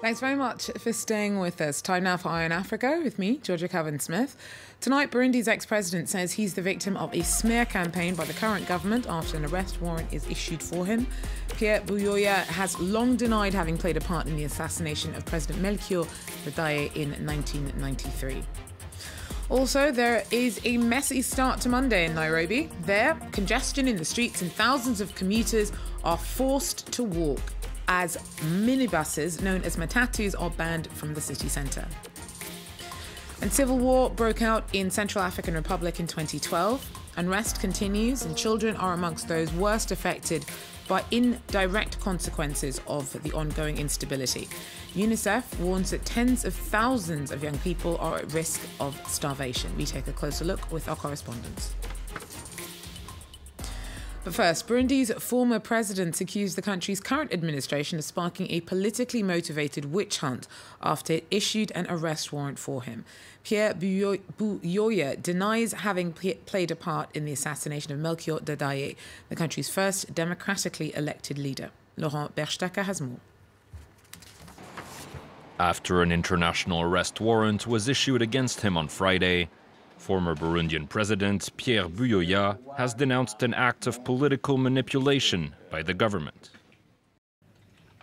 Thanks very much for staying with us. Time now for Eye on Africa with me, Georgia Cavan-Smith. Tonight, Burundi's ex-president says he's the victim of a smear campaign by the current government after an arrest warrant is issued for him. Pierre Buyoya has long denied having played a part in the assassination of President Melchior Ndadaye in 1993. Also, there is a messy start to Monday in Nairobi. There, congestion in the streets and thousands of commuters are forced to walk as minibuses, known as Matatus, are banned from the city centre. And civil war broke out in Central African Republic in 2012. Unrest continues and children are amongst those worst affected by indirect consequences of the ongoing instability. UNICEF warns that tens of thousands of young people are at risk of starvation. We take a closer look with our correspondents. But first, Burundi's former president accused the country's current administration of sparking a politically motivated witch hunt after it issued an arrest warrant for him. Pierre Buyoya denies having played a part in the assassination of Melchior Ndadaye, the country's first democratically elected leader. Laurent Berstecker has more. After an international arrest warrant was issued against him on Friday, former Burundian President Pierre Buyoya has denounced an act of political manipulation by the government.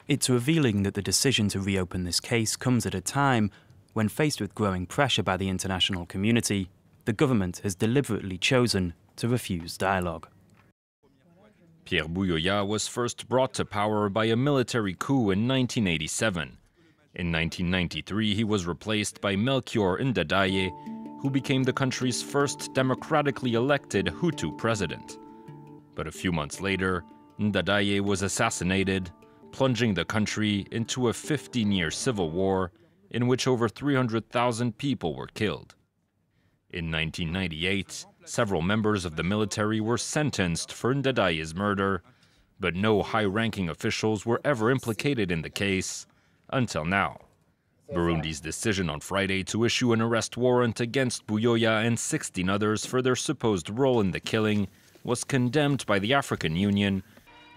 It's revealing that the decision to reopen this case comes at a time when, faced with growing pressure by the international community, the government has deliberately chosen to refuse dialogue. Pierre Buyoya was first brought to power by a military coup in 1987. In 1993, he was replaced by Melchior Ndadaye, who became the country's first democratically elected Hutu president. But a few months later, Ndadaye was assassinated, plunging the country into a 15-year civil war in which over 300,000 people were killed. In 1998, several members of the military were sentenced for Ndadaye's murder, but no high-ranking officials were ever implicated in the case until now. Burundi's decision on Friday to issue an arrest warrant against Buyoya and 16 others for their supposed role in the killing was condemned by the African Union.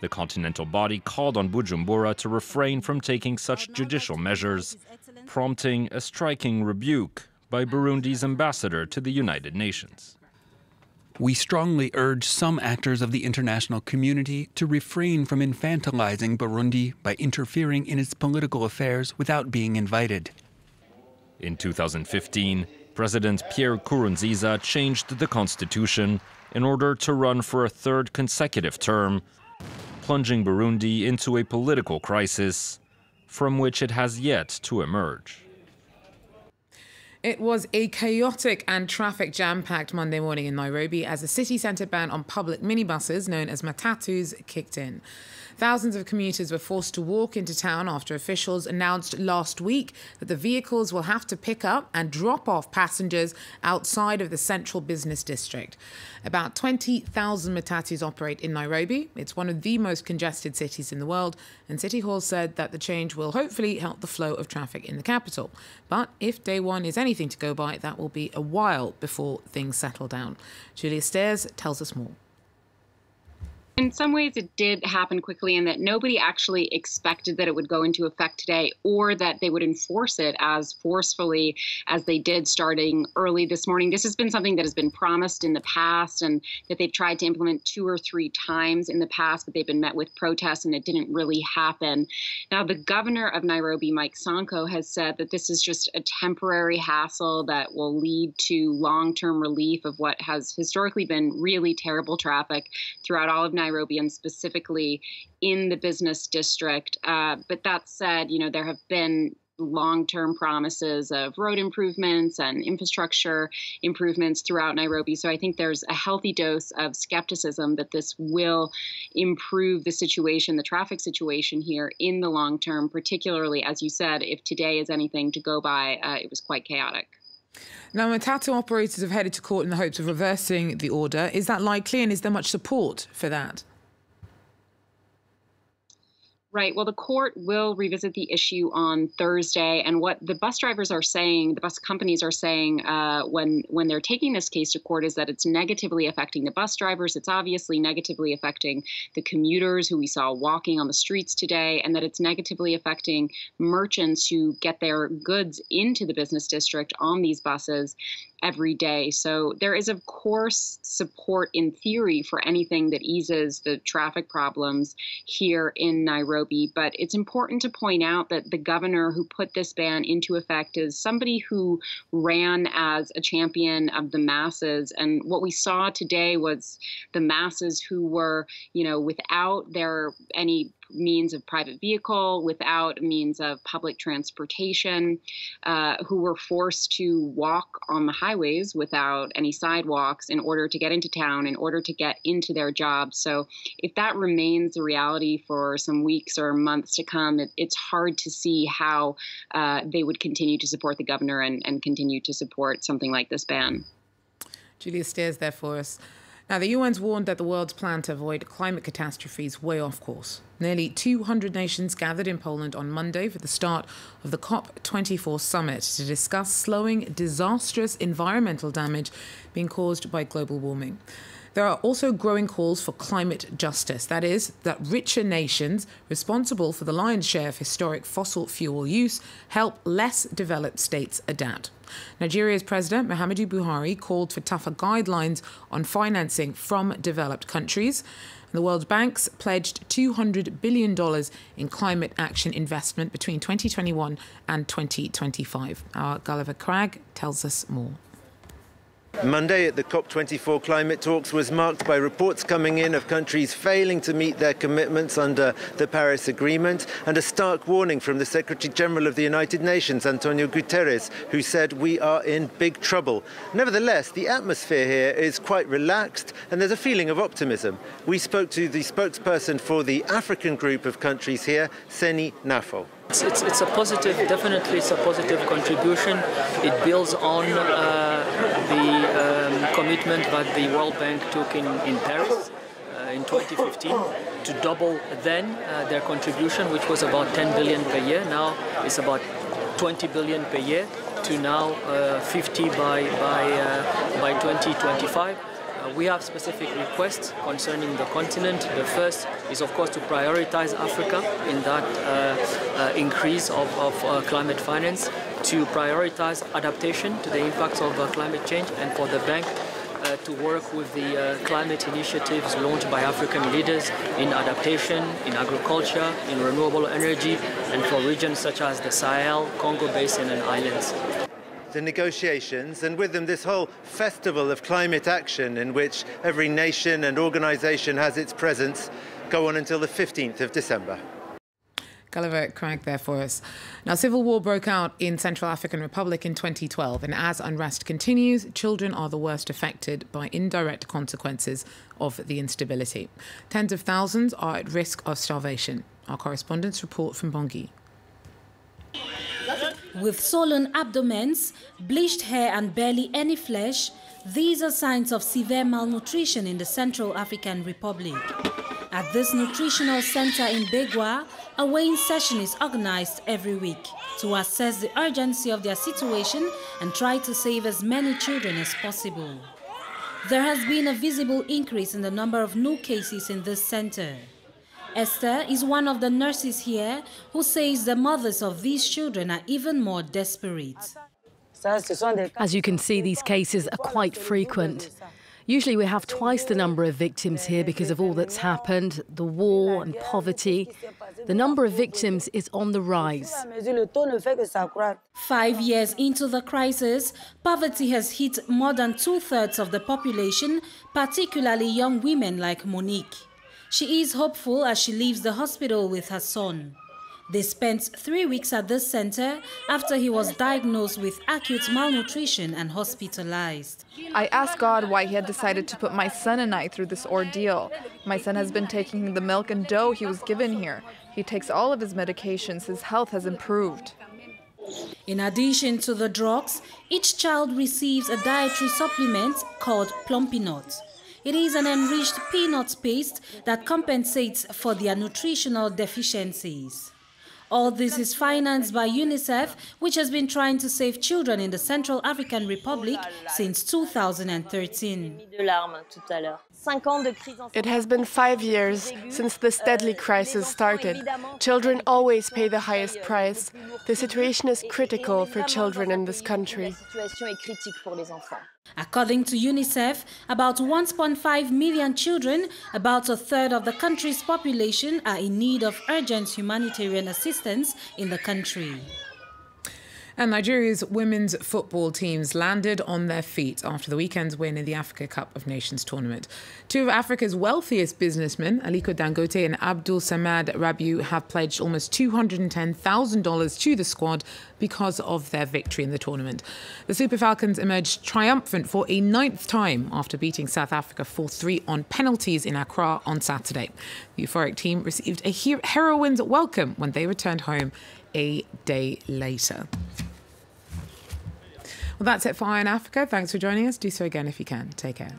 The continental body called on Bujumbura to refrain from taking such judicial measures, prompting a striking rebuke by Burundi's ambassador to the United Nations. We strongly urge some actors of the international community to refrain from infantilizing Burundi by interfering in its political affairs without being invited. In 2015, President Pierre Nkurunziza changed the constitution in order to run for a third consecutive term, plunging Burundi into a political crisis from which it has yet to emerge. It was a chaotic and traffic jam-packed Monday morning in Nairobi as a city centre ban on public minibuses, known as Matatus, kicked in. Thousands of commuters were forced to walk into town after officials announced last week that the vehicles will have to pick up and drop off passengers outside of the central business district. About 20,000 Matatus operate in Nairobi. It's one of the most congested cities in the world, and City Hall said that the change will hopefully help the flow of traffic in the capital. But if day one is anything to go by, that will be a while before things settle down. Julia Stairs tells us more. In some ways, it did happen quickly in that nobody actually expected that it would go into effect today or that they would enforce it as forcefully as they did starting early this morning. This has been something that has been promised in the past and that they've tried to implement 2 or 3 times in the past, but they've been met with protests and it didn't really happen. Now, the governor of Nairobi, Mike Sonko, has said that this is just a temporary hassle that will lead to long-term relief of what has historically been really terrible traffic throughout all of Nairobi and specifically in the business district. But that said, there have been long-term promises of road improvements and infrastructure improvements throughout Nairobi. So I think there's a healthy dose of skepticism that this will improve the situation, the traffic situation here in the long term, particularly, as you said, if today is anything to go by, it was quite chaotic. Now, Matatu operators have headed to court in the hopes of reversing the order. Is that likely, and is there much support for that? Right. Well, the court will revisit the issue on Thursday. And what the bus drivers are saying, the bus companies are saying when they're taking this case to court is that it's negatively affecting the bus drivers. It's obviously negatively affecting the commuters who we saw walking on the streets today, and that it's negatively affecting merchants who get their goods into the business district on these buses every day. So there is, of course, support in theory for anything that eases the traffic problems here in Nairobi. But it's important to point out that the governor who put this ban into effect is somebody who ran as a champion of the masses. And what we saw today was the masses who were, without any means of private vehicle, without means of public transportation, who were forced to walk on the highways without any sidewalks in order to get into town, in order to get into their jobs. So if that remains the reality for some weeks or months to come, it's hard to see how they would continue to support the governor and continue to support something like this ban. Julia Steers there for us. Now, the UN's warned that the world's plan to avoid climate catastrophe is way off course. Nearly 200 nations gathered in Poland on Monday for the start of the COP24 summit to discuss slowing disastrous environmental damage being caused by global warming. There are also growing calls for climate justice. That is, that richer nations responsible for the lion's share of historic fossil fuel use help less developed states adapt. Nigeria's President Muhammadu Buhari called for tougher guidelines on financing from developed countries. And the World Bank's pledged $200 billion in climate action investment between 2021 and 2025. Our Gulliver Cragg tells us more. Monday at the COP24 climate talks was marked by reports coming in of countries failing to meet their commitments under the Paris Agreement, and a stark warning from the Secretary General of the United Nations, Antonio Guterres, who said we are in big trouble. Nevertheless, the atmosphere here is quite relaxed and there's a feeling of optimism. We spoke to the spokesperson for the African group of countries here, Seni Nafo. It's a positive, definitely it's a positive contribution. It builds on the commitment that the World Bank took in Paris in 2015 to double then their contribution, which was about 10 billion per year. Now it's about 20 billion per year to now 50 by 2025. We have specific requests concerning the continent. The first is, of course, to prioritize Africa in that increase of climate finance, to prioritize adaptation to the impacts of climate change, and for the bank to work with the climate initiatives launched by African leaders in adaptation, in agriculture, in renewable energy, and for regions such as the Sahel, Congo Basin, and islands. The negotiations, and with them this whole festival of climate action in which every nation and organisation has its presence, go on until the 15th of December. Gulliver Cragg there for us. Now, civil war broke out in Central African Republic in 2012, and as unrest continues, children are the worst affected by indirect consequences of the instability. Tens of thousands are at risk of starvation. Our correspondents report from Bangui. With swollen abdomens, bleached hair and barely any flesh, these are signs of severe malnutrition in the Central African Republic. At this nutritional center in Begwa, a weighing session is organized every week to assess the urgency of their situation and try to save as many children as possible. There has been a visible increase in the number of new cases in this center. Esther is one of the nurses here who says the mothers of these children are even more desperate. As you can see, these cases are quite frequent. Usually we have twice the number of victims here because of all that's happened, the war and poverty. The number of victims is on the rise. 5 years into the crisis, poverty has hit more than 2/3 of the population, particularly young women like Monique. She is hopeful as she leaves the hospital with her son. They spent 3 weeks at this center after he was diagnosed with acute malnutrition and hospitalized. I asked God why he had decided to put my son and I through this ordeal. My son has been taking the milk and dough he was given here. He takes all of his medications. His health has improved. In addition to the drugs, each child receives a dietary supplement called Plumpy Nut. It is an enriched peanut paste that compensates for their nutritional deficiencies. All this is financed by UNICEF, which has been trying to save children in the Central African Republic since 2013. It has been 5 years since this deadly crisis started. Children always pay the highest price. The situation is critical for children in this country. According to UNICEF, about 1.5 million children, about a third of the country's population, are in need of urgent humanitarian assistance in the country. And Nigeria's women's football teams landed on their feet after the weekend's win in the Africa Cup of Nations tournament. Two of Africa's wealthiest businessmen, Aliko Dangote and Abdul Samad Rabiu, have pledged almost $210,000 to the squad because of their victory in the tournament. The Super Falcons emerged triumphant for a 9th time after beating South Africa 4-3 on penalties in Accra on Saturday. The euphoric team received a heroine's welcome when they returned home a day later. Well, that's it for Eye on Africa. Thanks for joining us. Do so again if you can. Take care.